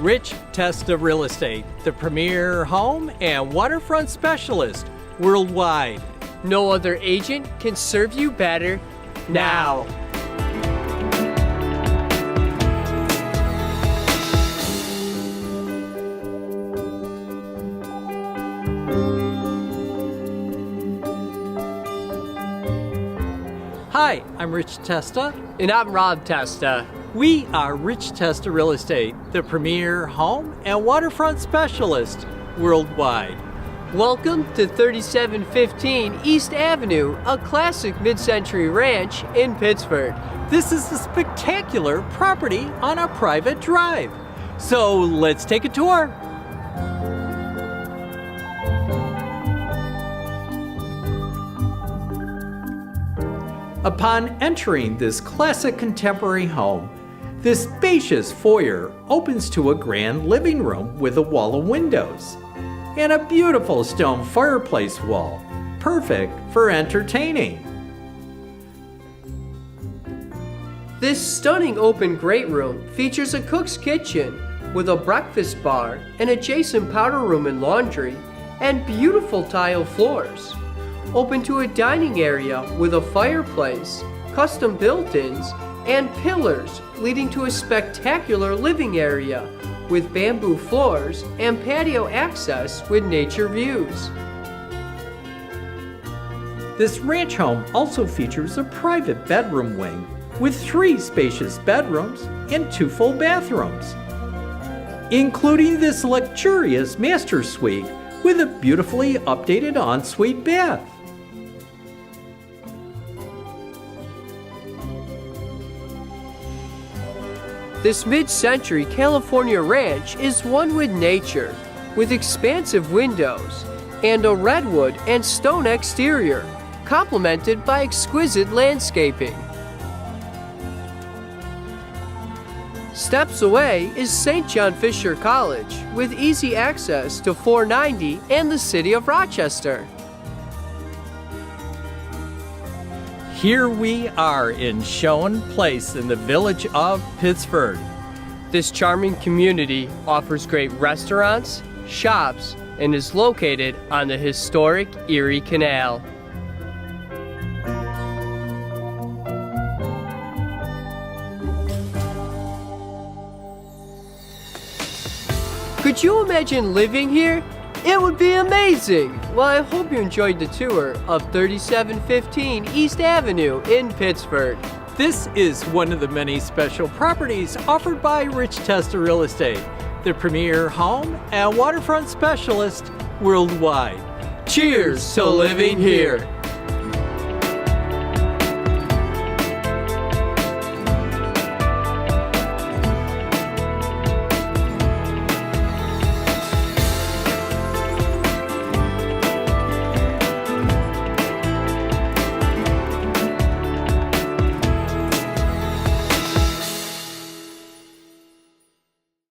Rich Testa Real Estate, the premier home and waterfront specialist worldwide. No other agent can serve you better now. Hi, I'm Rich Testa. And I'm Rob Testa. We are Rich Testa Real Estate, the premier home and waterfront specialist worldwide. Welcome to 3715 East Avenue, a classic mid-century ranch in Pittsford. This is a spectacular property on a private drive. So let's take a tour. Upon entering this classic contemporary home, this spacious foyer opens to a grand living room with a wall of windows and a beautiful stone fireplace wall, perfect for entertaining. This stunning open great room features a cook's kitchen with a breakfast bar, an adjacent powder room and laundry, and beautiful tile floors. Open to a dining area with a fireplace, custom built-ins, and pillars leading to a spectacular living area with bamboo floors and patio access with nature views. This ranch home also features a private bedroom wing with 3 spacious bedrooms and 2 full bathrooms, including this luxurious master suite with a beautifully updated ensuite bath. This mid-century California ranch is one with nature, with expansive windows and a redwood and stone exterior, complemented by exquisite landscaping. Steps away is St. John Fisher College, with easy access to 490 and the city of Rochester. Here we are in Schoen Place in the village of Pittsford. This charming community offers great restaurants, shops, and is located on the historic Erie Canal. Could you imagine living here? It would be amazing! Well, I hope you enjoyed the tour of 3715 East Avenue in Pittsford. This is one of the many special properties offered by Rich Testa Real Estate, the premier home and waterfront specialist worldwide. Cheers to living here!